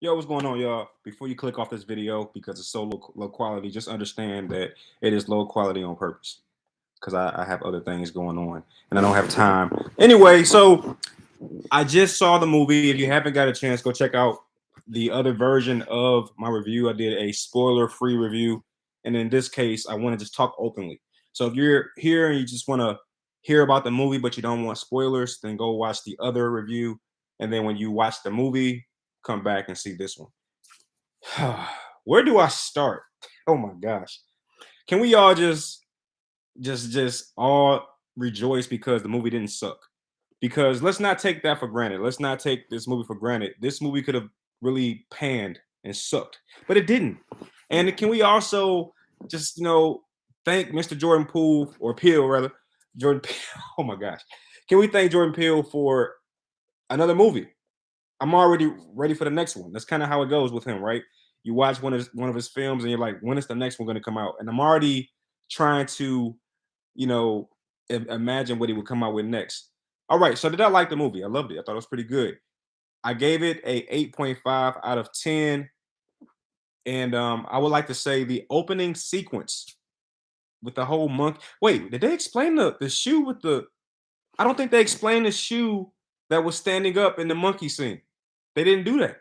Yo, what's going on, y'all? Before you click off this video because it's so low quality, just understand that it is low quality on purpose because I have other things going on and I don't have time. Anyway, so I just saw the movie. If you haven't got a chance, go check out the other version of my review. I did a spoiler-free review, and in this case, I want to just talk openly. So if you're here and you just want to hear about the movie but you don't want spoilers, then go watch the other review, and then when you watch the movie, come back and see this one. Where do I start? Oh my gosh. Can we all just all rejoice because the movie didn't suck? Because let's not take that for granted. Let's not take this movie for granted. This movie could have really panned and sucked, but it didn't. And can we also just thank Mr. Jordan Poole or Peele rather, Jordan Peele. Oh my gosh, can we thank Jordan Peele for another movie? I'm already ready for the next one. That's kind of how it goes with him, right? You watch one of his films and you're like, when is the next one going to come out? And I'm already trying to, you know, imagine what he would come out with next. All right, so did I like the movie? I loved it. I thought it was pretty good. I gave it a 8.5 out of 10. And I would like to say the opening sequence with the whole monkey. Wait, did they explain the shoe with the? I don't think they explained the shoe that was standing up in the monkey scene. They didn't do that.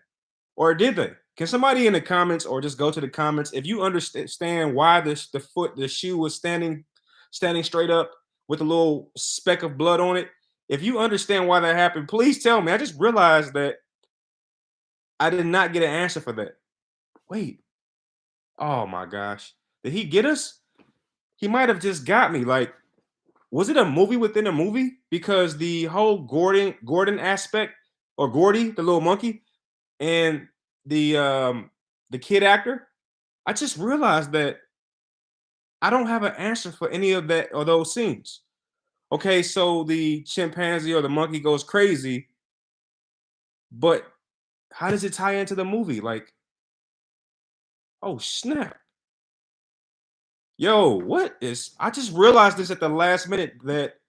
Or did they? Can somebody in the comments or just go to the comments if you understand why the shoe was standing straight up with a little speck of blood on it? If you understand why that happened, please tell me. I just realized that I did not get an answer for that. Wait. Oh my gosh. Did he get us? He might have just got me. Like, was it a movie within a movie? Because the whole Gordon aspect, or Gordy, the little monkey, and the kid actor, I just realized that I don't have an answer for any of that or those scenes. Okay, so the chimpanzee or the monkey goes crazy, but how does it tie into the movie? Like, oh snap. Yo, what is I just realized this at the last minute that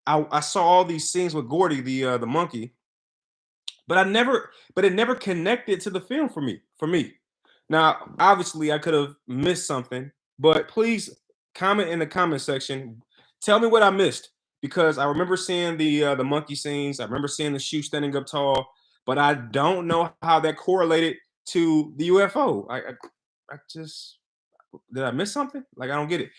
I saw all these scenes with Gordy, the monkey, but it never connected to the film for me. Now, obviously, I could have missed something, but please comment in the comment section. Tell me what I missed because I remember seeing the monkey scenes. I remember seeing the shoe standing up tall, but I don't know how that correlated to the UFO. I just did I miss something? Like I don't get it.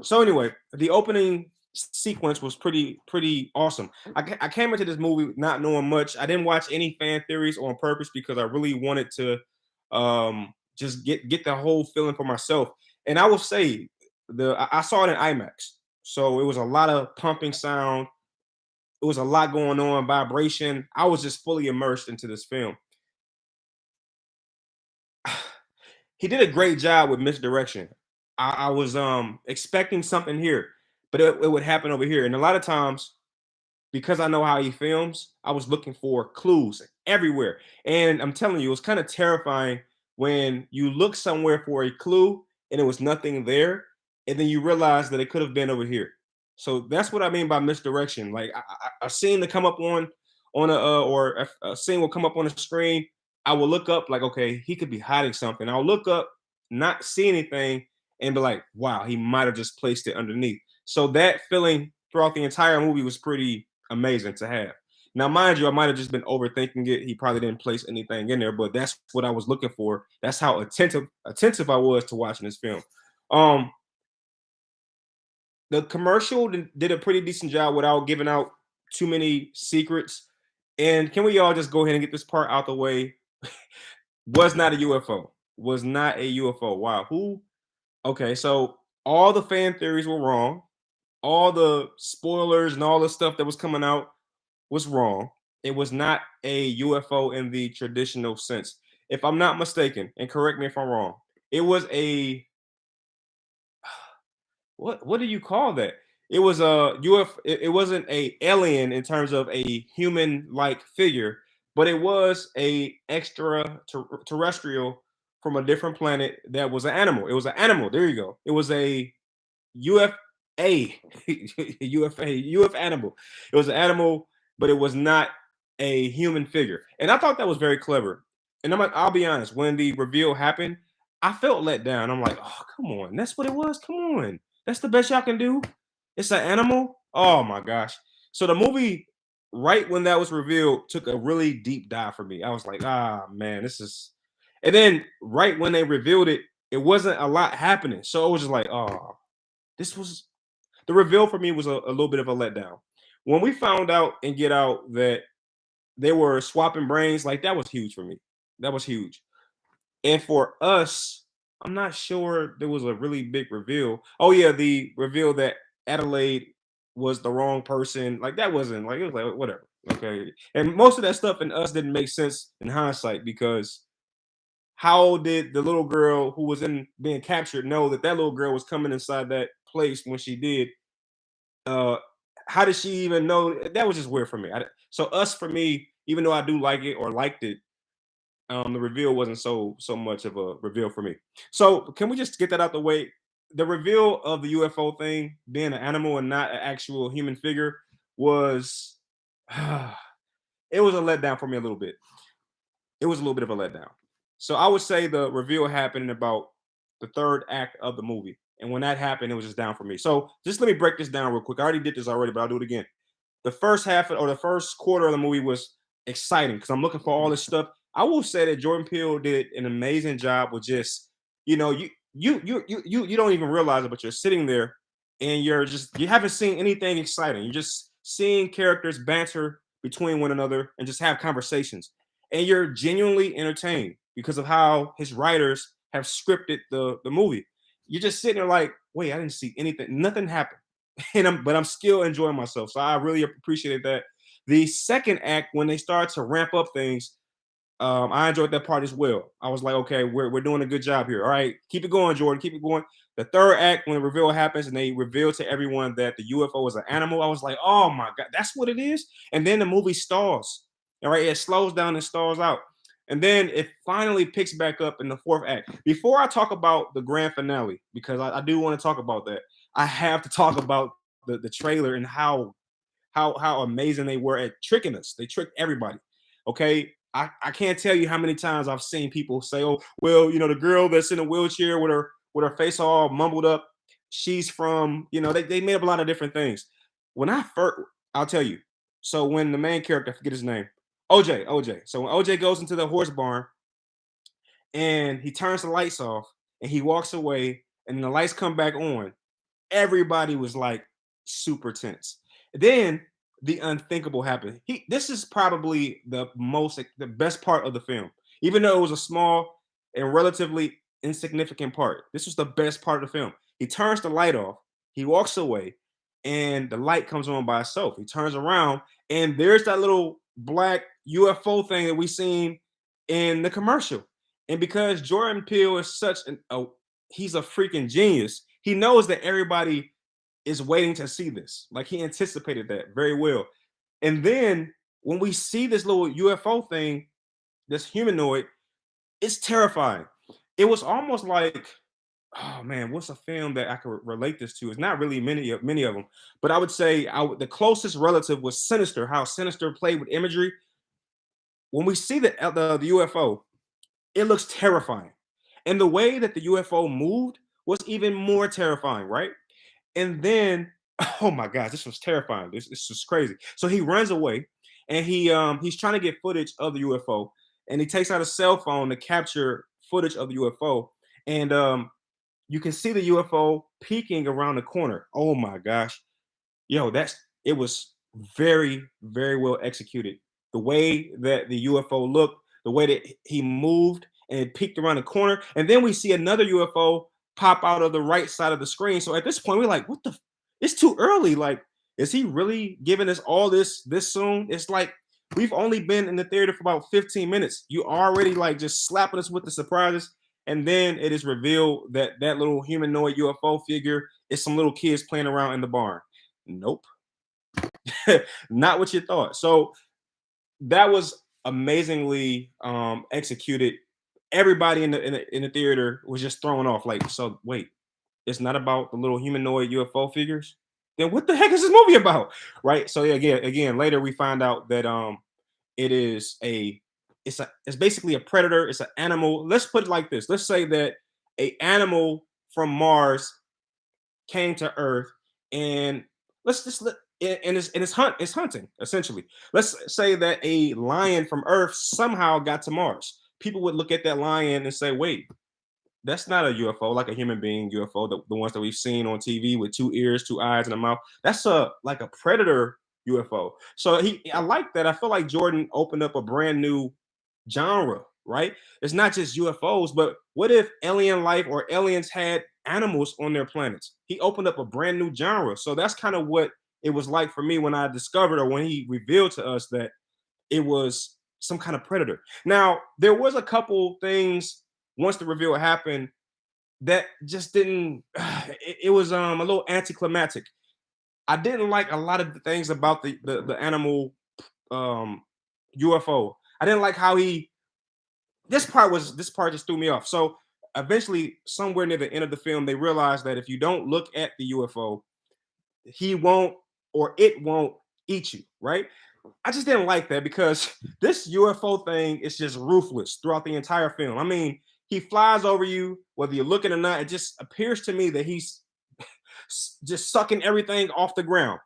So anyway, the opening sequence was pretty awesome. I came into this movie not knowing much. I didn't watch any fan theories on purpose because I really wanted to just get the whole feeling for myself. And I will say I saw it in IMAX, so it was a lot of pumping sound. It was a lot going on, vibration. I was just fully immersed into this film. He did a great job with misdirection. I was expecting something here, but it would happen over here. And a lot of times, because I know how he films, I was looking for clues everywhere. And I'm telling you, it was kind of terrifying when you look somewhere for a clue and it was nothing there, and then you realize that it could have been over here. So that's what I mean by misdirection. Like a scene to come up on or a scene will come up on the screen. I will look up like, okay, he could be hiding something. I'll look up, not see anything, and be like, wow, he might have just placed it underneath. So that feeling throughout the entire movie was pretty amazing to have. Now, mind you, I might have just been overthinking it. He probably didn't place anything in there, but that's what I was looking for. That's how attentive I was to watching this film. Um, the commercial did a pretty decent job without giving out too many secrets. And can we all just go ahead and get this part out the way? Was not a UFO. Was not a UFO. Wow. Who? Okay, so all the fan theories were wrong. All the spoilers and all the stuff that was coming out was wrong. It was not a UFO in the traditional sense. If I'm not mistaken, and correct me if I'm wrong, it was a what do you call that? It was a UFO. It wasn't a alien in terms of a human like figure, but it was a extraterrestrial from a different planet that was an animal. It was an animal. There you go. It was a UFA, UFA, UF animal. It was an animal, but it was not a human figure. And I thought that was very clever. And I'll be honest, when the reveal happened, I felt let down. I'm like, oh, come on. That's what it was. Come on. That's the best y'all can do. It's an animal. Oh my gosh. So the movie, right when that was revealed, took a really deep dive for me. I was like, ah man, this is. And then right when they revealed it, it wasn't a lot happening. So it was just like, oh, this was the reveal for me was a little bit of a letdown. When we found out and Get Out that they were swapping brains, like that was huge for me. That was huge. And for us, I'm not sure there was a really big reveal. Oh yeah, the reveal that Adelaide was the wrong person. Like that wasn't like it was like whatever. Okay. And most of that stuff in us didn't make sense in hindsight because how did the little girl who was in being captured know that that little girl was coming inside that place when she did? Uh, how did she even know? That was just weird for me. So us for me, even though I do like it or liked it, the reveal wasn't so much of a reveal for me. So can we just get that out the way? The reveal of the UFO thing being an animal and not an actual human figure was it was a letdown for me a little bit. It was a little bit of a letdown. So I would say the reveal happened in about the third act of the movie. And when that happened, it was just down for me. So just let me break this down real quick. I already did this already, but I'll do it again. The first half or the first quarter of the movie was exciting because I'm looking for all this stuff. I will say that Jordan Peele did an amazing job with just, you don't even realize it, but you're sitting there and you haven't seen anything exciting. You're just seeing characters banter between one another and just have conversations. And you're genuinely entertained because of how his writers have scripted the movie. You're just sitting there like, wait, I didn't see anything, nothing happened. But I'm still enjoying myself. So I really appreciated that. The second act, when they start to ramp up things, I enjoyed that part as well. I was like, okay, we're doing a good job here. All right, keep it going, Jordan. Keep it going. The third act, when the reveal happens and they reveal to everyone that the UFO is an animal, I was like, oh my God, that's what it is. And then the movie stalls. All right, it slows down and stalls out. And then it finally picks back up in the fourth act. Before I talk about the grand finale, because I do want to talk about that, I have to talk about the trailer and how amazing they were at tricking us. They tricked everybody. Okay. I can't tell you how many times I've seen people say, oh, well, the girl that's in a wheelchair with her face all mumbled up, she's from, they made up a lot of different things. When I first, I'll tell you. So when the main character, I forget his name, OJ. So when OJ goes into the horse barn and he turns the lights off and he walks away and the lights come back on, everybody was like super tense. Then the unthinkable happened. This is probably the best part of the film, even though it was a small and relatively insignificant part. This was the best part of the film. He turns the light off, he walks away, and the light comes on by itself. He turns around, and there's that little black UFO thing that we seen in the commercial. And because Jordan Peele is he's a freaking genius. He knows that everybody is waiting to see this. Like he anticipated that very well. And then when we see this little UFO thing, this humanoid, it's terrifying. It was almost like, oh man, what's a film that I could relate this to? It's not really many of them, but I would say the closest relative was Sinister. How Sinister played with imagery. When we see the UFO, it looks terrifying, and the way that the UFO moved was even more terrifying, right? And then, oh my gosh, this was terrifying. This was crazy. So he runs away, and he's trying to get footage of the UFO, and he takes out a cell phone to capture footage of the UFO, and you can see the UFO peeking around the corner. Oh my gosh, yo, it was very very well executed. The way that the UFO looked, the way that he moved and it peeked around the corner, and then we see another UFO pop out of the right side of the screen. So at this point, we're like, what the? It's too early. Like, is he really giving us all this soon? It's like we've only been in the theater for about 15 minutes. You already like just slapping us with the surprises. And then it is revealed that that little humanoid UFO figure is some little kids playing around in the barn. Nope. Not what you thought. So that was amazingly executed. Everybody in the theater was just thrown off. Like, so wait, it's not about the little humanoid UFO figures. Then what the heck is this movie about? Right. So yeah, again, later we find out that it is it's basically a predator. It's an animal. Let's put it like this. Let's say that a animal from Mars came to Earth, and let's just let and it's hunting essentially. Let's say that a lion from Earth somehow got to Mars. People would look at that lion and say, "Wait, that's not a UFO, like a human being UFO, the ones that we've seen on TV with two ears, two eyes, and a mouth. That's a predator UFO." So I like that. I feel like Jordan opened up a brand new genre, right? It's not just UFOs, but what if alien life or aliens had animals on their planets? He opened up a brand new genre. So that's kind of what it was like for me when I discovered, or when he revealed to us that it was some kind of predator. Now, there was a couple things once the reveal happened that just didn't it was a little anticlimactic. I didn't like a lot of the things about the animal um UFO. I didn't like how he this part just threw me off. So eventually, somewhere near the end of the film, they realized that if you don't look at the UFO, he won't, or it won't eat you, right? I just didn't like that because this UFO thing is just ruthless throughout the entire film. I mean, he flies over you, whether you're looking or not. It just appears to me that he's just sucking everything off the ground.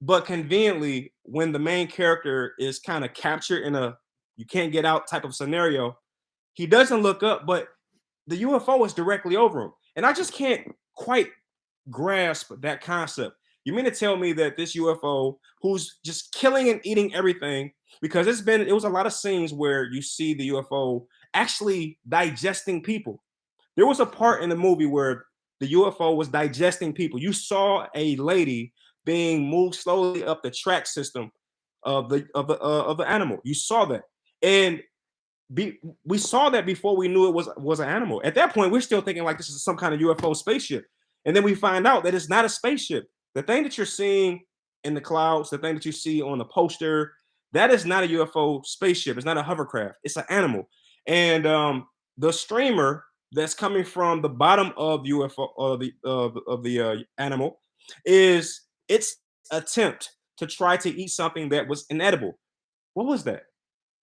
But conveniently, when the main character is kind of captured in a you can't get out type of scenario, he doesn't look up, but the UFO is directly over him. And I just can't quite grasp that concept. You mean to tell me that this UFO, who's just killing and eating everything, because it was a lot of scenes where you see the UFO actually digesting people. There was a part in the movie where the UFO was digesting people. You saw a lady being moved slowly up the track system of the animal. You saw that, and we saw that before we knew it was an animal. At that point, we're still thinking like this is some kind of UFO spaceship, and then we find out that it's not a spaceship. The thing that you're seeing in the clouds, the thing that you see on the poster, that is not a UFO spaceship. It's not a hovercraft. It's an animal, and the streamer that's coming from the bottom of the UFO of the animal is its attempt to try to eat something that was inedible. What was that?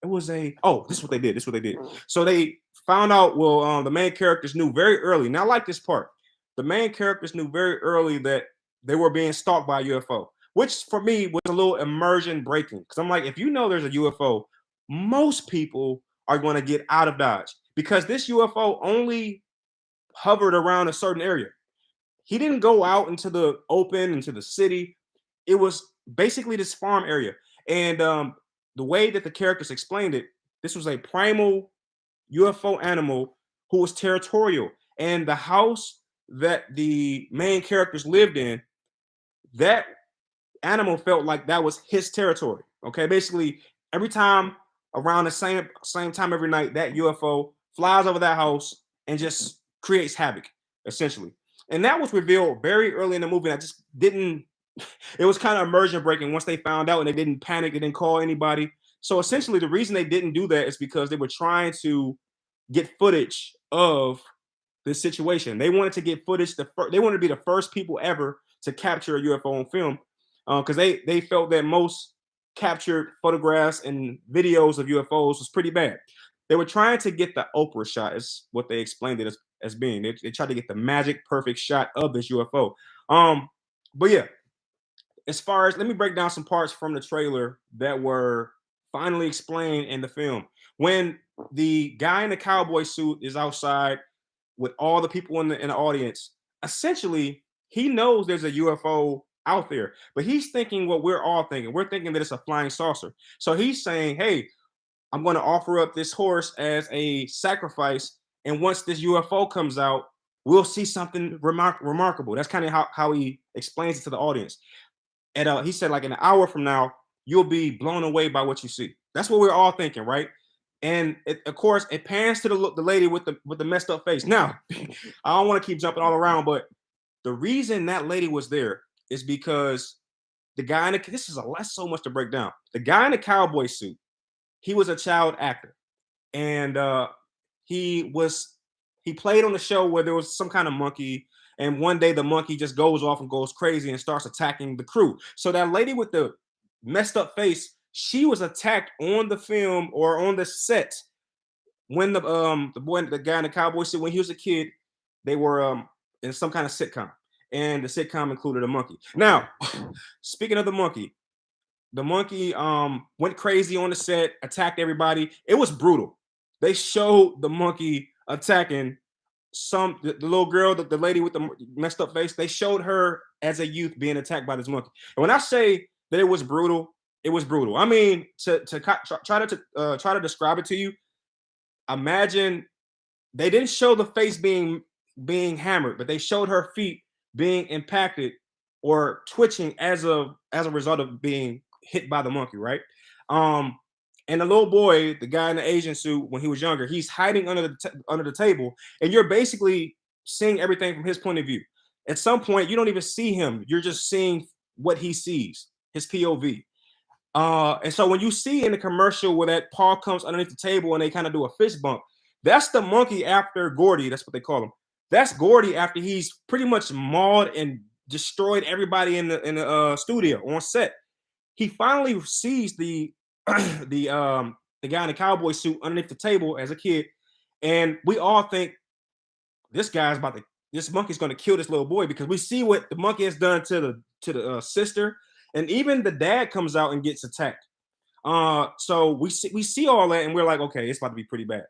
It was this is what they did. This is what they did. So they found out, well, the main characters knew very early. Now, I like this part. The main characters knew very early that they were being stalked by a UFO, which for me was a little immersion breaking. Because I'm like, if you know there's a UFO, most people are going to get out of Dodge because this UFO only hovered around a certain area. He didn't go out into the open, into the city. It was basically this farm area. And the way that the characters explained it, this was a primal UFO animal who was territorial. And the house that the main characters lived in, that animal felt like that was his territory. Okay, basically every time around the same time every night, that UFO flies over that house and just creates havoc, essentially. And that was revealed very early in the movie. I just didn't. It was kind of immersion breaking once they found out, and they didn't panic. They didn't call anybody. So essentially, the reason they didn't do that is because they were trying to get footage of this situation. They wanted to get footage. They wanted to be the first people ever to capture a UFO on film, because they felt that most captured photographs and videos of UFOs was pretty bad. They were trying to get the Oprah shot, is what they explained it as being. They tried to get the magic perfect shot of this UFO. But yeah, as far as let me break down some parts from the trailer that were finally explained in the film. When the guy in the cowboy suit is outside with all the people in the audience, essentially he knows there's a UFO out there, but he's thinking what we're all thinking. We're thinking that it's a flying saucer. So he's saying, "Hey, I'm going to offer up this horse as a sacrifice, and once this UFO comes out, we'll see something remarkable." That's kind of how he explains it to the audience. And he said, like in an hour from now, you'll be blown away by what you see. That's what we're all thinking, right? And of course, it pans to the lady with the messed up face. Now, I don't want to keep jumping all around, but the reason that lady was there is because the guy in the this is that's so much to break down. The guy in the cowboy suit, he was a child actor, and he was he played on the show where there was some kind of monkey, and one day the monkey just goes off and goes crazy and starts attacking the crew. So that lady with the messed up face She was attacked on the film or on the set when the guy in the cowboy suit, when he was a kid, they were in some kind of sitcom, and the sitcom included a monkey. Now, speaking of the monkey went crazy on the set, attacked everybody. It was brutal. They showed the monkey attacking the little girl, the lady with the messed up face. They showed her as a youth being attacked by this monkey. And when I say that it was brutal, it was brutal. I mean, try to describe it to you. Imagine they didn't show the face being hammered, but they showed her feet being impacted or twitching as a result of being hit by the monkey, right? Um, and the little boy, the guy in the Asian suit, when he was younger, he's hiding under the table, and you're basically seeing everything from his point of view. At some point, you don't even see him; you're just seeing what he sees, his POV. And so when you see in the commercial where that paw comes underneath the table and they kind of do a fist bump, that's the monkey after Gordy. That's what they call him. That's Gordy after he's pretty much mauled and destroyed everybody in the studio on set. He finally sees the guy in the cowboy suit underneath the table as a kid, and we all think this monkey's going to kill this little boy because we see what the monkey has done to the sister, and even the dad comes out and gets attacked. So we see all that, and we're like, okay, it's about to be pretty bad.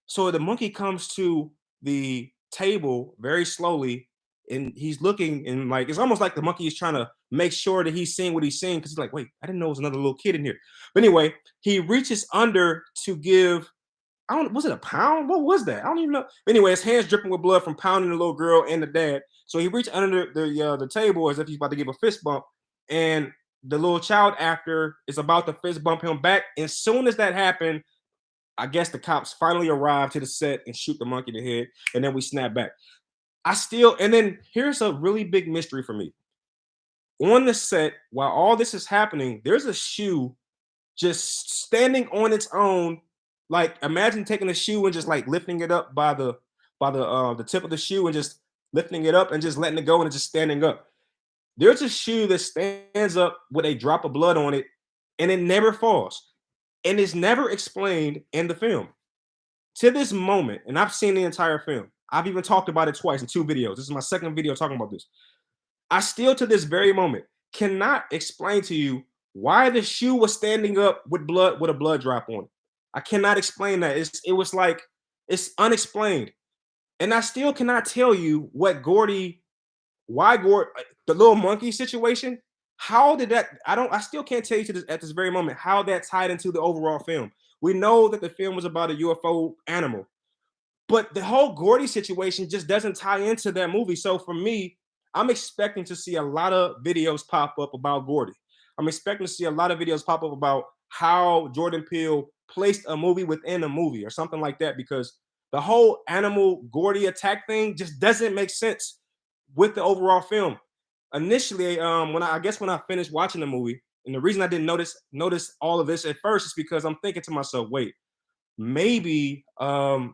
So the monkey comes to the table very slowly, and he's looking, and like it's almost like the monkey is trying to make sure that he's seeing what he's seeing because he's like, wait, I didn't know there was another little kid in here. But anyway, he reaches under to give. I don't. Was it a pound? What was that? I don't even know. Anyway, his hands dripping with blood from pounding the little girl and the dad. So he reached under the table as if he's about to give a fist bump, and the little child actor is about to fist bump him back. As soon as that happened, I guess the cops finally arrive to the set and shoot the monkey in the head, and then we snap back. And then here's a really big mystery for me. On the set, while all this is happening, there's a shoe just standing on its own. Like imagine taking a shoe and just like lifting it up by the tip of the shoe and just lifting it up and just letting it go and it's just standing up. There's a shoe that stands up with a drop of blood on it and it never falls. And it's never explained in the film. To this moment, and I've seen the entire film. I've even talked about it twice in 2 videos. This is my second video talking about this. I still, to this very moment, cannot explain to you why the shoe was standing up with a blood drop on it. I cannot explain that. It was like it's unexplained, and I still cannot tell you why Gordy, the little monkey situation. How did that? I still can't tell you at this very moment how that tied into the overall film. We know that the film was about a UFO animal, but the whole Gordy situation just doesn't tie into that movie. So for me, I'm expecting to see a lot of videos pop up about Gordy. I'm expecting to see a lot of videos pop up about how Jordan Peele placed a movie within a movie or something like that, because the whole animal Gordy attack thing just doesn't make sense with the overall film. Initially, when I finished watching the movie, and the reason I didn't notice all of this at first is because I'm thinking to myself, wait, maybe I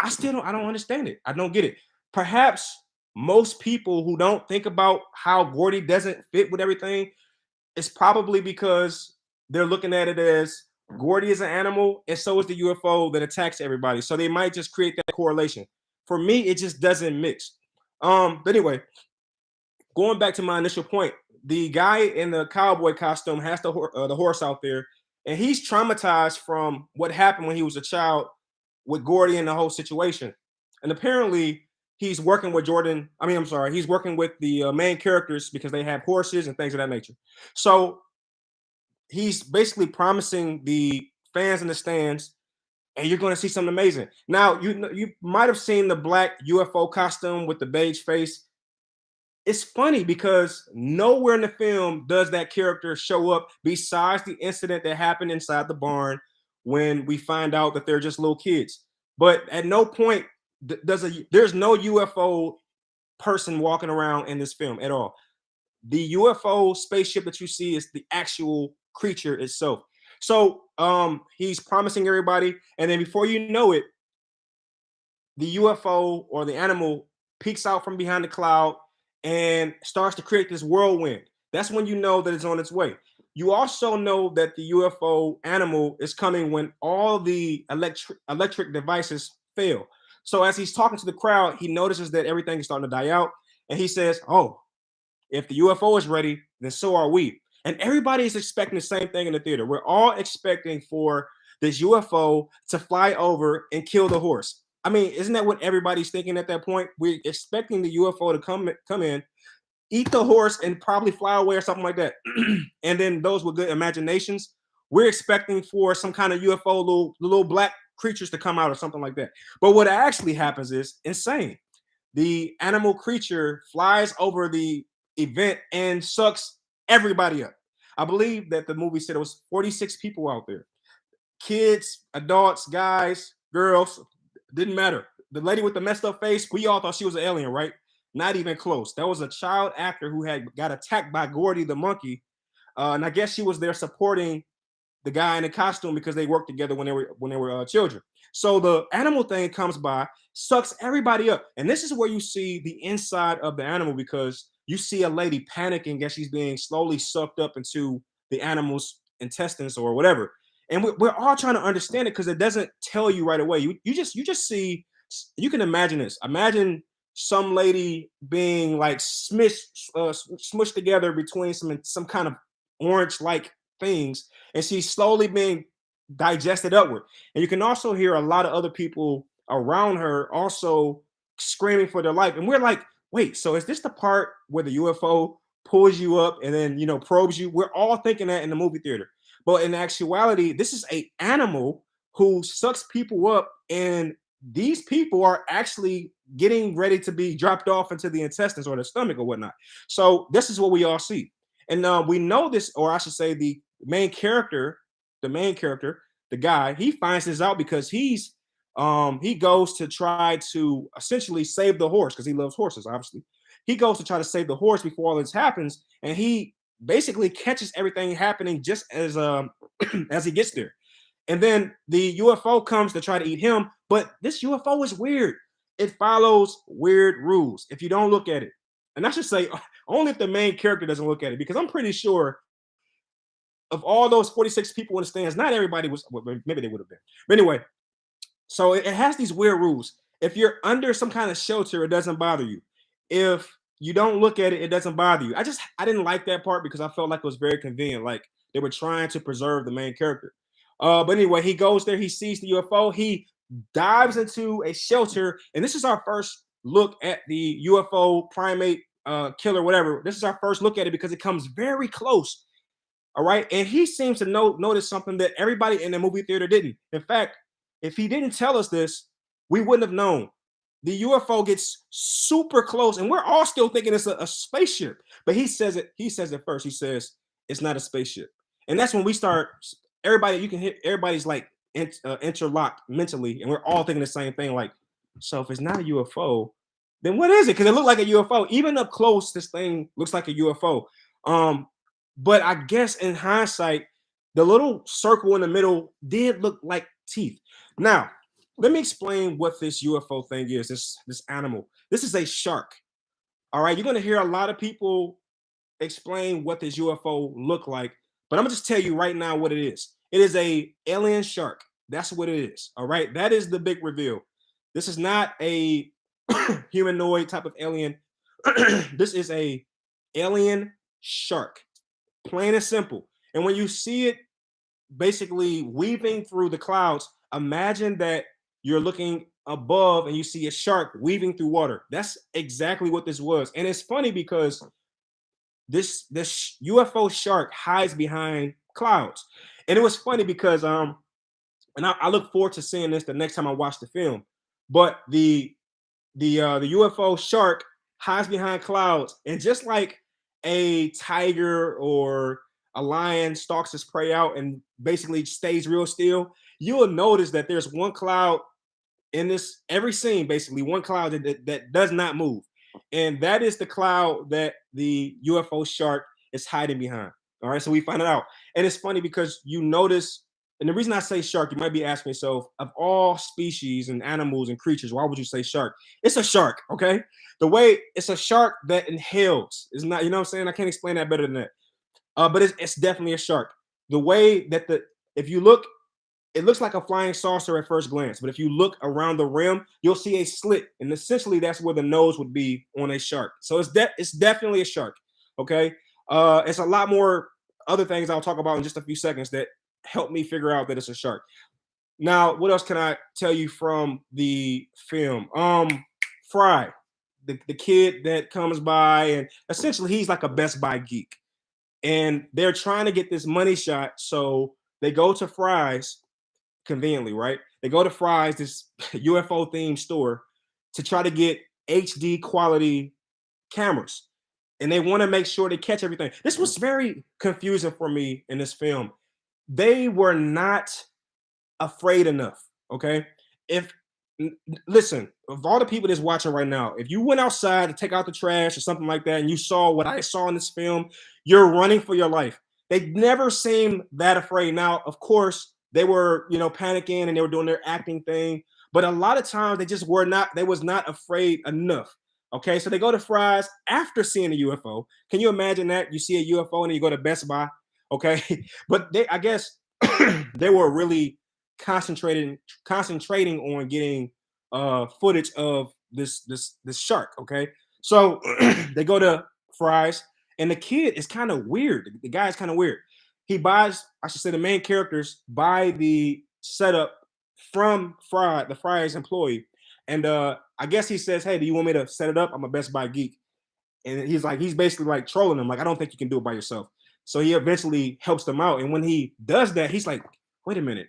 don't understand it. I don't get it. Perhaps most people who don't think about how Gordy doesn't fit with everything, it's probably because they're looking at it as Gordy is an animal and so is the UFO that attacks everybody. So they might just create that correlation. For me, it just doesn't mix. But anyway, going back to my initial point, the guy in the cowboy costume has the horse out there, and he's traumatized from what happened when he was a child with Gordy and the whole situation. And apparently, he's working with Jordan. I mean, I'm sorry, he's working with the main characters because they have horses and things of that nature. So he's basically promising the fans in the stands, and you're going to see something amazing. Now, you might have seen the black UFO costume with the beige face. It's funny because nowhere in the film does that character show up besides the incident that happened inside the barn when we find out that they're just little kids. But at no point there's no UFO person walking around in this film at all. The UFO spaceship that you see is the actual creature itself. So he's promising everybody, and then before you know it, the UFO or the animal peeks out from behind the cloud and starts to create this whirlwind. That's when you know that it's on its way. you also know that the UFO animal is coming when all the electric devices fail. So as he's talking to the crowd, he notices that everything is starting to die out, and he says, "Oh, if the UFO is ready, then so are we." And everybody is expecting the same thing in the theater. We're all expecting for this UFO to fly over and kill the horse. I mean, isn't that what everybody's thinking at that point? We're expecting the UFO to come in, eat the horse, and probably fly away or something like that. And then those with good imaginations, we're expecting for some kind of UFO, little black creatures to come out or something like that. But what actually happens is insane. The animal creature flies over the event and sucks everybody up. I believe that the movie said it was 46 people out there. Kids, adults, guys, girls, didn't matter. The lady with the messed up face, we all thought she was an alien, right? Not even close. That was a child actor who had got attacked by Gordy the monkey. And I guess she was there supporting the guy in the costume because they worked together when they were children. So the animal thing comes by, sucks everybody up, and this is where you see the inside of the animal because you see a lady panicking as she's being slowly sucked up into the animal's intestines or whatever. And we're all trying to understand it because it doesn't tell you right away. You just see. You can imagine this. Imagine some lady being like smushed together between some kind of orange like things, and she's slowly being digested upward. And you can also hear a lot of other people around her also screaming for their life. And we're like, wait, so is this the part where the UFO pulls you up and then probes you? We're all thinking that in the movie theater. But in actuality, this is a animal who sucks people up, and these people are actually getting ready to be dropped off into the intestines or the stomach or whatnot. So this is what we all see. And we know this, or I should say, main character, the guy, he finds this out because he goes to try to essentially save the horse because he loves horses, obviously. He goes to try to save the horse before all this happens, and he basically catches everything happening just as as he gets there. And then the UFO comes to try to eat him, but this UFO is weird. It follows weird rules if you don't look at it. And I should say, only if the main character doesn't look at it, because I'm pretty sure of all those 46 people in the stands, not everybody was, well, maybe they would have been. But anyway, so it has these weird rules. If you're under some kind of shelter, it doesn't bother you. If you don't look at it, it doesn't bother you. I didn't like that part because I felt like it was very convenient. Like they were trying to preserve the main character. But anyway, he goes there, he sees the UFO, he dives into a shelter, and this is our first look at the UFO primate killer, whatever. This is our first look at it because it comes very close. All right. And he seems to notice something that everybody in the movie theater didn't. In fact, if he didn't tell us this, we wouldn't have known. The UFO gets super close, and we're all still thinking it's a spaceship. But he says it first. He says it's not a spaceship. And that's when we start, everybody, you can hit, everybody's like interlocked mentally, and we're all thinking the same thing. Like, so if it's not a UFO, then what is it? Because it looked like a UFO. Even up close, this thing looks like a UFO. But I guess in hindsight, the little circle in the middle did look like teeth. Now, let me explain what this UFO thing is, this animal. This is a shark. All right, you're going to hear a lot of people explain what this UFO look like, but I'm going to just tell you right now what it is. It is a alien shark. That's what it is. All right, that is the big reveal. This is not a humanoid type of alien. This is a alien shark, plain and simple. And when you see it basically weaving through the clouds, imagine that you're looking above and you see a shark weaving through water. That's exactly what this was. And it's funny because this UFO shark hides behind clouds. And it was funny because and I look forward to seeing this the next time I watch the film. But the UFO shark hides behind clouds, and just like a tiger or a lion stalks his prey out and basically stays real still, you will notice that there's one cloud in this every scene, basically one cloud that does not move, and that is the cloud that the UFO shark is hiding behind. All right, so we find it out, and it's funny because you notice. And the reason I say shark, you might be asking yourself, of all species and animals and creatures, why would you say shark? It's a shark, okay? The way it's a shark that inhales is not, you know what I'm saying? I can't explain that better than that. But it's definitely a shark. The way that if you look, it looks like a flying saucer at first glance, but if you look around the rim, you'll see a slit, and essentially that's where the nose would be on a shark. So it's definitely a shark. Okay, it's a lot more other things I'll talk about in just a few seconds that help me figure out that it's a shark. Now, what else can I tell you from the film? Fry, the kid that comes by, and essentially he's like a Best Buy geek, and they're trying to get this money shot, so they go to Fry's conveniently, right? They go to Fry's, this UFO themed store, to try to get HD quality cameras. And they want to make sure they catch everything. This was very confusing for me in this film. They were not afraid enough. Okay. If listen, of all the people that's watching right now, if you went outside to take out the trash or something like that and you saw what I saw in this film, you're running for your life. They never seemed that afraid. Now, of course, they were, panicking and they were doing their acting thing, but a lot of times they just were not, they was not afraid enough. Okay, so they go to Fry's after seeing a UFO. Can you imagine that? You see a UFO and then you go to Best Buy. Okay, but I guess they were really concentrating on getting footage of this shark. Okay, so they go to Fry's, and the kid is kind of weird. The guy is kind of weird. He buys, I should say, the main characters buy the setup from the Fry's employee, and I guess he says, "Hey, do you want me to set it up? I'm a Best Buy geek." And he's basically like trolling him, like, "I don't think you can do it by yourself." So he eventually helps them out, and when he does that, he's like, "Wait a minute,"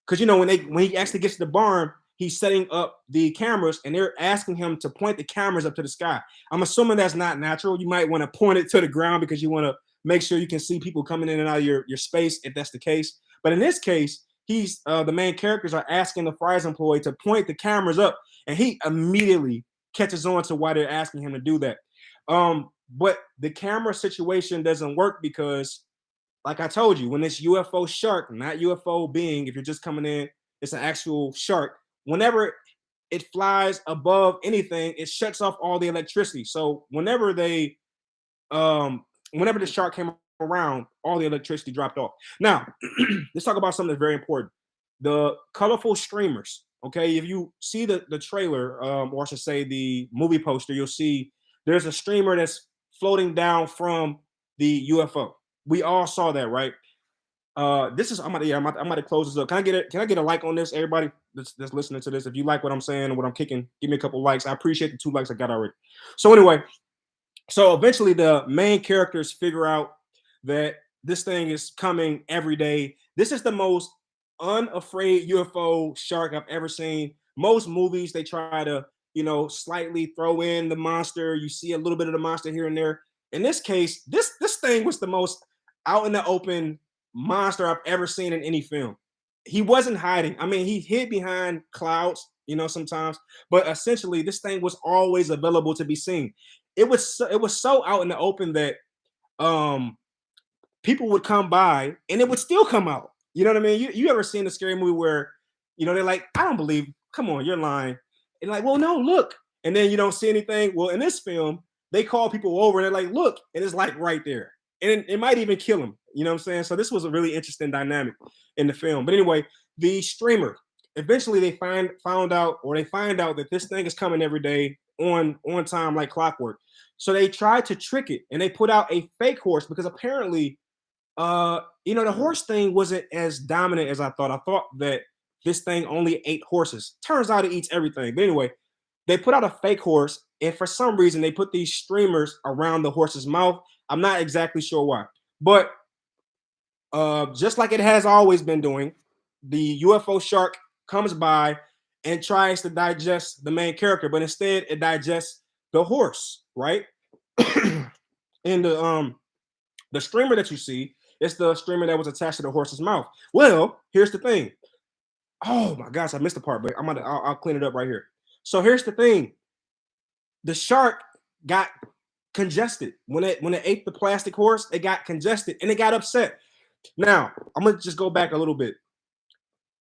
because when he actually gets to the barn, he's setting up the cameras, and they're asking him to point the cameras up to the sky. I'm assuming that's not natural. You might want to point it to the ground because you want to make sure you can see people coming in and out of your space if that's the case. But in this case, he's the main characters are asking the Fry's employee to point the cameras up, and he immediately catches on to why they're asking him to do that. But the camera situation doesn't work because, like I told you, when this UFO shark, not UFO being, if you're just coming in, it's an actual shark. Whenever it flies above anything, it shuts off all the electricity. So whenever the shark came around, all the electricity dropped off. Now, let's talk about something that's very important. The colorful streamers. Okay, if you see the trailer, or I should say the movie poster, you'll see there's a streamer that's floating down from the UFO. We all saw that, right? This is I'm gonna close this up. Can I get a like on this, everybody that's listening to this? If you like what I'm saying and what I'm kicking, give me a couple likes. I appreciate the 2 likes I got already. So anyway, so eventually the main characters figure out that this thing is coming every day. This is the most unafraid UFO shark I've ever seen. Most movies they try to, slightly throw in the monster. You see a little bit of the monster here and there. In this case, this thing was the most out in the open monster I've ever seen in any film. He wasn't hiding. I mean, he hid behind clouds, sometimes, but essentially this thing was always available to be seen. It was so out in the open that um people would come by and it would still come out. You know what I mean? You ever seen a scary movie where, they're like, "I don't believe, come on, you're lying." And like, "Well, no, look." And then you don't see anything. Well, in this film, they call people over and they're like, "Look," and it's like right there. And it might even kill them. You know what I'm saying? So this was a really interesting dynamic in the film. But anyway, the streamer, eventually they find out that this thing is coming every day on time like clockwork. So they tried to trick it and they put out a fake horse because apparently the horse thing wasn't as dominant as I thought. I thought that this thing only ate horses. Turns out it eats everything. But anyway, they put out a fake horse, and for some reason they put these streamers around the horse's mouth. I'm not exactly sure why. But just like it has always been doing, the UFO shark comes by and tries to digest the main character, but instead it digests the horse, right? And the streamer that you see is the streamer that was attached to the horse's mouth. Well, here's the thing. Oh my gosh, I missed the part, but I'll clean it up right here. So here's the thing. The shark got congested when it ate the plastic horse. It got congested and it got upset. Now I'm gonna just go back a little bit.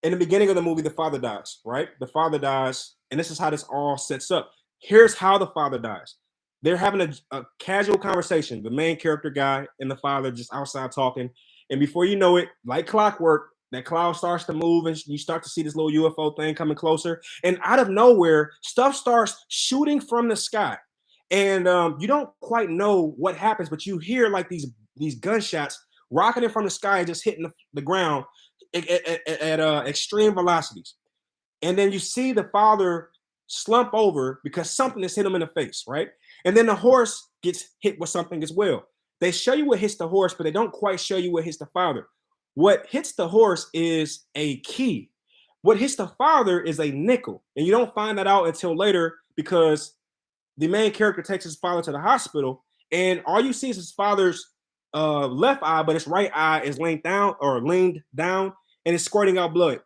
In the beginning of the movie, the father dies, right? The father dies, and this is how this all sets up. Here's how the father dies. they're having a casual conversation. The main character guy and the father just outside talking. And before you know it, like clockwork, that cloud starts to move and you start to see this little UFO thing coming closer. And out of nowhere, stuff starts shooting from the sky. And you don't quite know what happens, but you hear like these gunshots rocketing from the sky and just hitting the ground at extreme velocities. And then you see the father slump over because something has hit him in the face, right? And then the horse gets hit with something as well. They show you what hits the horse, but they don't quite show you what hits the father. What hits the horse is a key. What hits the father is a nickel. And you don't find that out until later because the main character takes his father to the hospital, and all you see is his father's left eye, but his right eye is leaned down, and it's squirting out blood.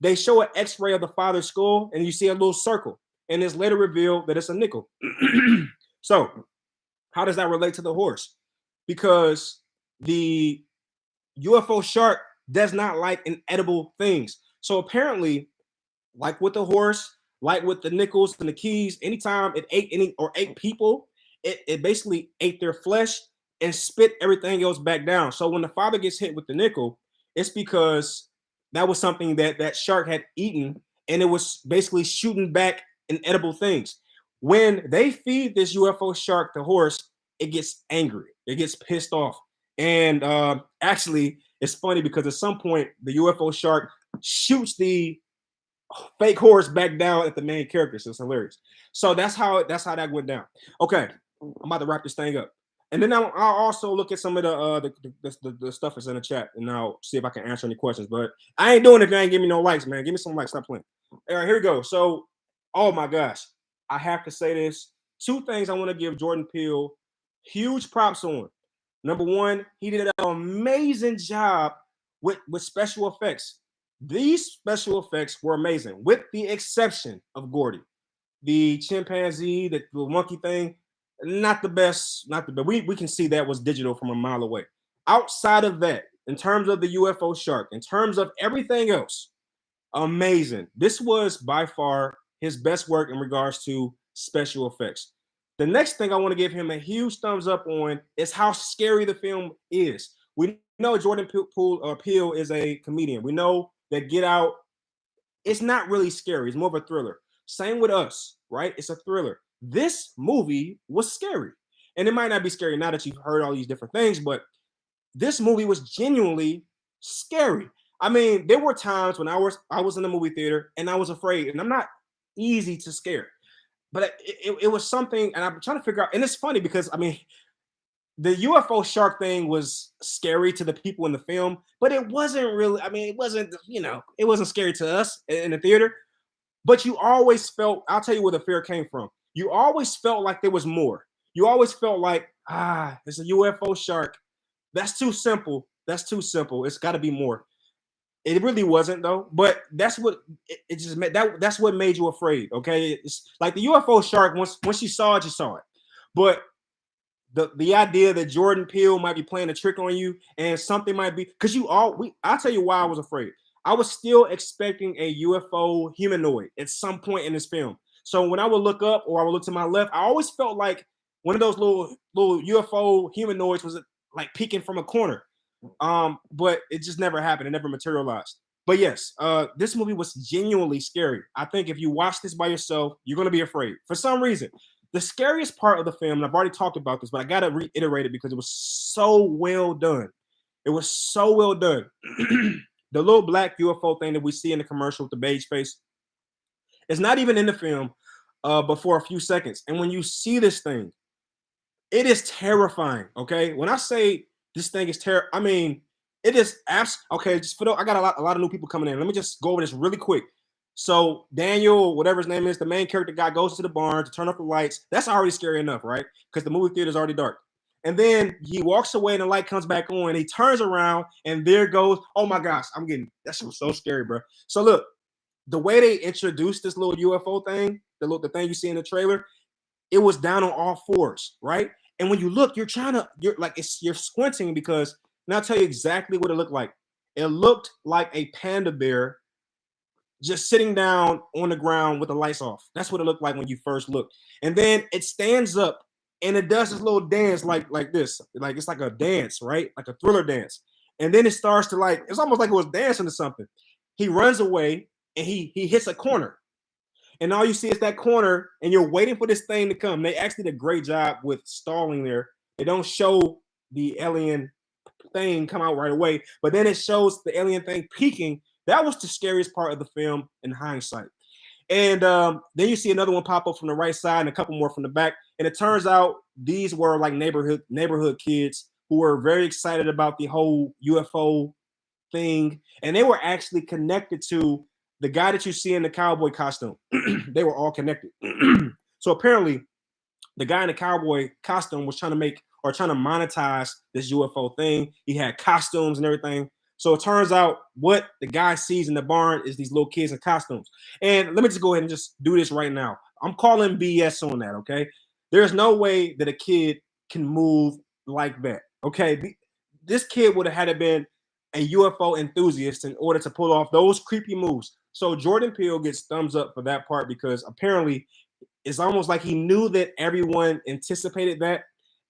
They show an X-ray of the father's skull, and you see a little circle, and it's later revealed that it's a nickel. So, how does that relate to the horse? Because the UFO shark does not like inedible things. So apparently, like with the horse, like with the nickels and the keys, anytime it ate people, it basically ate their flesh and spit everything else back down. So when the father gets hit with the nickel, it's because that was something that shark had eaten, and it was basically shooting back inedible things. When they feed this UFO shark the horse, it gets angry, it gets pissed off, and actually, it's funny because at some point the UFO shark shoots the fake horse back down at the main character. So it's hilarious. So that's how that went down. Okay, I'm about to wrap this thing up, and then I'll also look at some of the stuff that's in the chat, and I'll see if I can answer any questions. But I ain't doing it if you ain't give me no likes, man. Give me some likes. Stop playing. All right, here we go. So, oh my gosh, I have to say this. Two things I want to give Jordan Peele huge props on. Number one, he did an amazing job with special effects. These special effects were amazing, with the exception of Gordy. The chimpanzee, the monkey thing, not the best, not the best. We can see that was digital from a mile away. Outside of that, in terms of the UFO shark, in terms of everything else, amazing. This was by far his best work in regards to special effects. The next thing I want to give him a huge thumbs up on is how scary the film is. We know Jordan Peele is a comedian. We know that Get Out, it's not really scary. It's more of a thriller. Same with Us, right? It's a thriller. This movie was scary. And it might not be scary now that you've heard all these different things, but this movie was genuinely scary. I mean, there were times when I was in the movie theater and I was afraid, and I'm not easy to scare. But it was something, and I'm trying to figure out, and it's funny because I mean, the UFO shark thing was scary to the people in the film, but it wasn't really, I mean, it wasn't, it wasn't scary to us in the theater. But you always felt, I'll tell you where the fear came from. You always felt like there was more. You always felt like, it's a UFO shark. That's too simple. That's too simple. It's got to be more. It really wasn't though, but that's what it just made. That's what made you afraid. Okay, it's like the UFO shark. Once you saw it, you saw it. But the idea that Jordan Peele might be playing a trick on you and something might be, because I'll tell you why I was afraid. I was still expecting a UFO humanoid at some point in this film. So when I would look up or I would look to my left, I always felt like one of those little UFO humanoids was like peeking from a corner. But it just never happened. It never materialized. But yes, this movie was genuinely scary. I think if you watch this by yourself, you're going to be afraid for some reason. The scariest part of the film, and I've already talked about this, but I got to reiterate it because it was so well done. It was so well done. The little black UFO thing that we see in the commercial with the beige face, it's not even in the film, but for a few seconds. And when you see this thing, it is terrifying. Okay, when I say this thing is terrible, I mean it is okay. Just I got a lot of new people coming in. Let me just go over this really quick. So Daniel, whatever his name is, the main character guy goes to the barn to turn off the lights. That's already scary enough, right? Because the movie theater is already dark. And then he walks away and the light comes back on. And he turns around and there goes, oh my gosh, that's so scary, bro. So look, the way they introduced this little UFO thing, the thing you see in the trailer, it was down on all fours, right? And when you look, you're squinting because, and I'll tell you exactly what it looked like. It looked like a panda bear just sitting down on the ground with the lights off. That's what it looked like when you first looked. And then it stands up and it does this little dance like this, like it's like a dance, right? Like a Thriller dance. And then it starts to like, it's almost like it was dancing to something. He runs away and he hits a corner. And all you see is that corner, and you're waiting for this thing to come. They actually did a great job with stalling there. They don't show the alien thing come out right away, but then it shows the alien thing peeking. That was the scariest part of the film in hindsight. And then you see another one pop up from the right side and a couple more from the back. And it turns out these were like neighborhood kids who were very excited about the whole UFO thing. And they were actually connected to the guy that you see in the cowboy costume. They were all connected. So apparently, the guy in the cowboy costume was trying to monetize this UFO thing. He had costumes and everything. So it turns out what the guy sees in the barn is these little kids in costumes. And let me just go ahead and just do this right now. I'm calling BS on that, okay? There's no way that a kid can move like that, okay? This kid would have had to been a UFO enthusiast in order to pull off those creepy moves. So Jordan Peele gets thumbs up for that part because apparently it's almost like he knew that everyone anticipated that,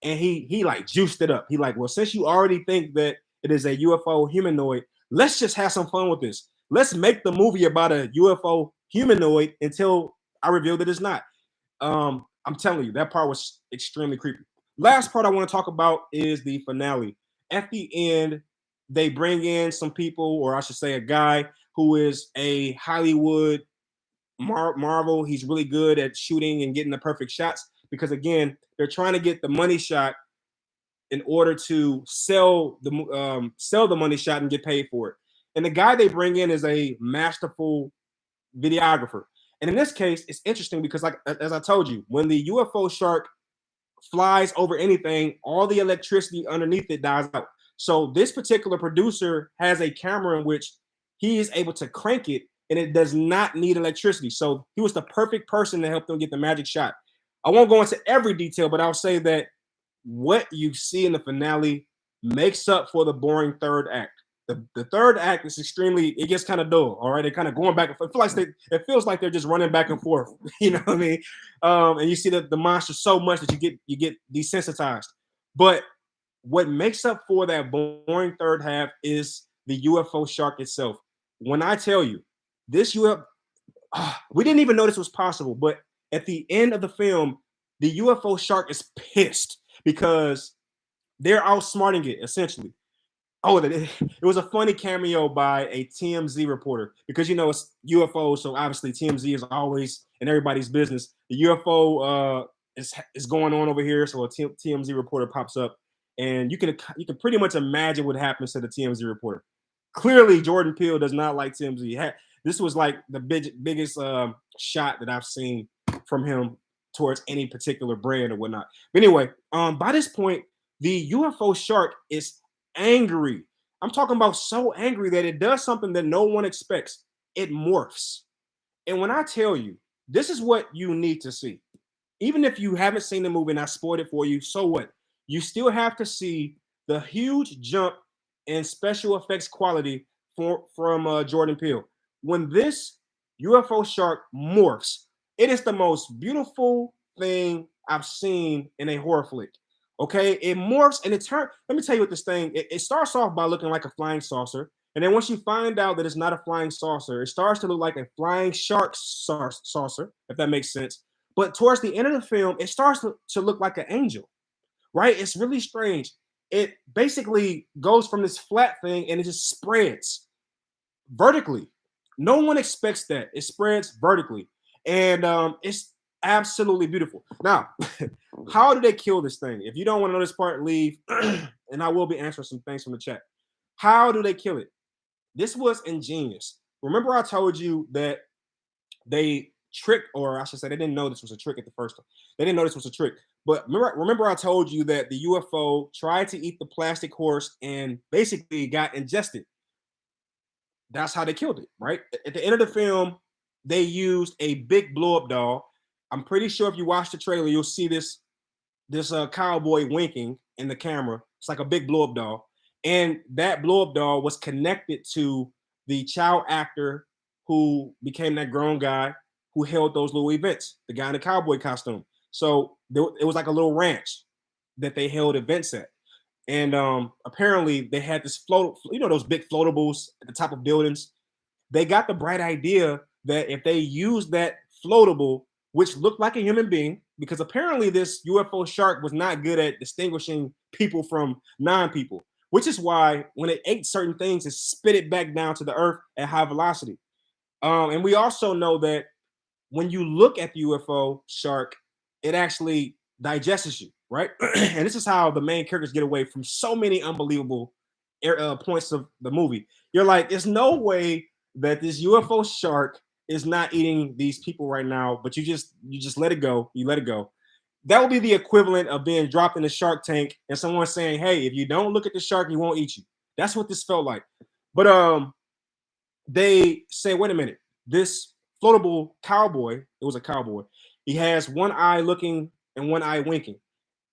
and he like juiced it up. He like, well, since you already think that it is a UFO humanoid, let's just have some fun with this. Let's make the movie about a UFO humanoid until I reveal that it's not. I'm telling you, that part was extremely creepy. Last part I want to talk about is the finale. At the end, they bring in some people, or I should say a guy who is a Hollywood Marvel. He's really good at shooting and getting the perfect shots because, again, they're trying to get the money shot in order to sell the money shot and get paid for it. And the guy they bring in is a masterful videographer. And in this case, it's interesting because, like as I told you, when the UFO shark flies over anything, all the electricity underneath it dies out. So this particular producer has a camera in which he is able to crank it, and it does not need electricity. So he was the perfect person to help them get the magic shot. I won't go into every detail, but I'll say that what you see in the finale makes up for the boring third act. The third act is it gets kind of dull. All right, they're kind of going back and forth. It feels like they're just running back and forth. You know what I mean? And you see the monster so much that you get desensitized. But what makes up for that boring third half is the UFO shark itself. When I tell you this UFO, we didn't even know this was possible. But at the end of the film, the UFO shark is pissed because they're outsmarting it essentially. Oh, it was a funny cameo by a TMZ reporter because it's UFO, so obviously TMZ is always in everybody's business. The UFO is going on over here, so a TMZ reporter pops up, and you can pretty much imagine what happens to the TMZ reporter. Clearly, Jordan Peele does not like TMZ. This was like the biggest shot that I've seen from him towards any particular brand or whatnot. But anyway, by this point, the UFO shark is angry. I'm talking about so angry that it does something that no one expects. It morphs. And when I tell you, this is what you need to see. Even if you haven't seen the movie and I spoiled it for you, so what? You still have to see the huge jump in special effects quality from Jordan Peele. When this UFO shark morphs, it is the most beautiful thing I've seen in a horror flick. Okay, it morphs and it turns. Let me tell you what this thing. It starts off by looking like a flying saucer, and then once you find out that it's not a flying saucer, it starts to look like a flying shark saucer, if that makes sense. But towards the end of the film, it starts to look like an angel, right? It's really strange. It basically goes from this flat thing and it just spreads vertically. No one expects that. It spreads vertically, and it's absolutely beautiful. Now, how do they kill this thing? If you don't want to know this part, leave, and I will be answering some things from the chat. How do they kill it? This was ingenious. Remember, I told you that they tricked, or I should say, they didn't know this was a trick at the first time. They didn't know this was a trick. But remember, I told you that the UFO tried to eat the plastic horse and basically got ingested. That's how they killed it, right? At the end of the film, they used a big blow-up doll. I'm pretty sure if you watch the trailer, you'll see this cowboy winking in the camera. It's like a big blow-up doll. And that blow-up doll was connected to the child actor who became that grown guy who held those little events, the guy in the cowboy costume. So it was like a little ranch that they held events at. And apparently they had this float, those big floatables at the top of buildings. They got the bright idea that if they use that floatable, which looked like a human being, because apparently this UFO shark was not good at distinguishing people from non-people, which is why when it ate certain things, it spit it back down to the earth at high velocity. And we also know that when you look at the UFO shark, it actually digests you, right? And this is how the main characters get away from so many unbelievable points of the movie. You're like, there's no way that this UFO shark is not eating these people right now, but you just let it go. You let it go. That would be the equivalent of being dropped in a shark tank and someone saying, "Hey, if you don't look at the shark, he won't eat you." That's what this felt like. But they say, wait a minute, this floatable cowboy, it was a cowboy, he has one eye looking and one eye winking.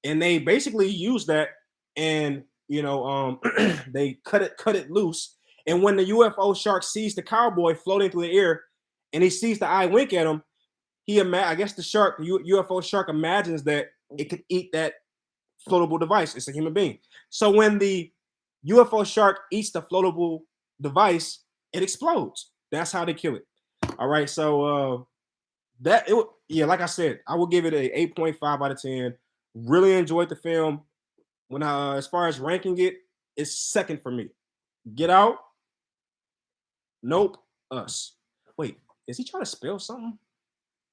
And they basically use that and they cut it loose. And when the UFO shark sees the cowboy floating through the air and he sees the eye wink at him, I guess the UFO shark imagines that it could eat that floatable device. It's a human being. So when the UFO shark eats the floatable device, it explodes. That's how they kill it. All right. So like I said, I will give it a 8.5 out of 10. Really enjoyed the film. When as far as ranking it, it's second for me. Get Out. Nope. Us. Wait, is he trying to spell something?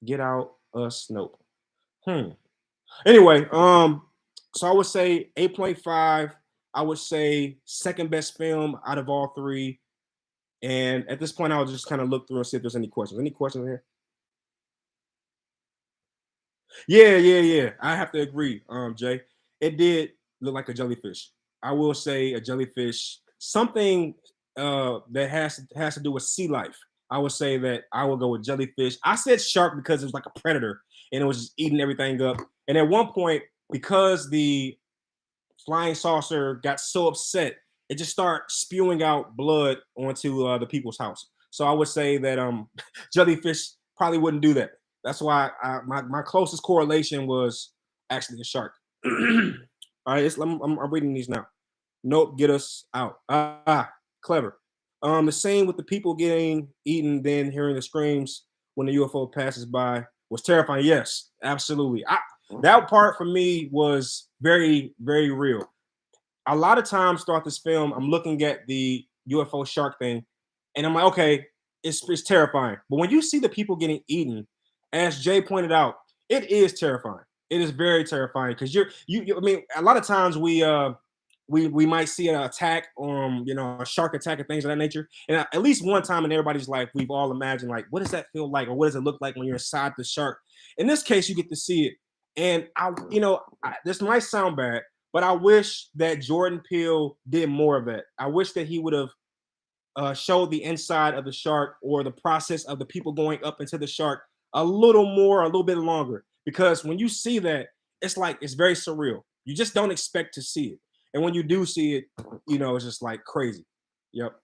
Get Out. Us. Nope. Anyway, so I would say 8.5. I would say second best film out of all three. And at this point, I'll just kind of look through and see if there's any questions. Any questions here? Yeah. I have to agree, Jay. It did look like a jellyfish. I will say a jellyfish, something that has to do with sea life. I would say that I will go with jellyfish. I said shark because it was like a predator and it was just eating everything up. And at one point, because the flying saucer got so upset, it just started spewing out blood onto the people's house. So I would say that jellyfish probably wouldn't do that. That's why my closest correlation was actually a shark. All right, I'm reading these now. Nope, get us out. Clever. The scene with the people getting eaten, then hearing the screams when the UFO passes by was terrifying. Yes, absolutely. That part for me was very, very real. A lot of times throughout this film, I'm looking at the UFO shark thing, and I'm like, okay, it's terrifying. But when you see the people getting eaten, as Jay pointed out, it is terrifying. It is very terrifying because I mean, a lot of times we might see an attack, a shark attack and things of that nature. And at least one time in everybody's life, we've all imagined like, what does that feel like, or what does it look like when you're inside the shark? In this case, you get to see it, and this might sound bad, but I wish that Jordan Peele did more of that. I wish that he would have showed the inside of the shark or the process of the people going up into the shark a little bit longer. Because when you see that, it's very surreal. You just don't expect to see it. And when you do see it, it's just like crazy. Yep.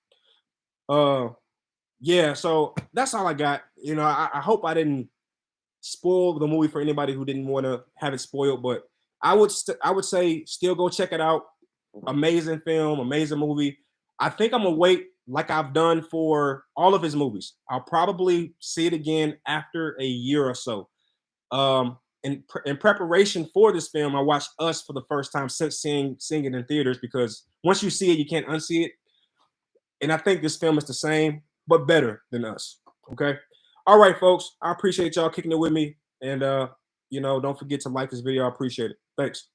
Yeah, so that's all I got. I hope I didn't spoil the movie for anybody who didn't want to have it spoiled, but I would say still go check it out. Amazing film, amazing movie. I think I'm gonna wait like I've done for all of his movies. I'll probably see it again after a year or so. In preparation for this film, I watched Us for the first time since seeing it in theaters, because once you see it, you can't unsee it. And I think this film is the same, but better than Us. Okay. All right, folks. I appreciate y'all kicking it with me. And don't forget to like this video. I appreciate it. Thanks.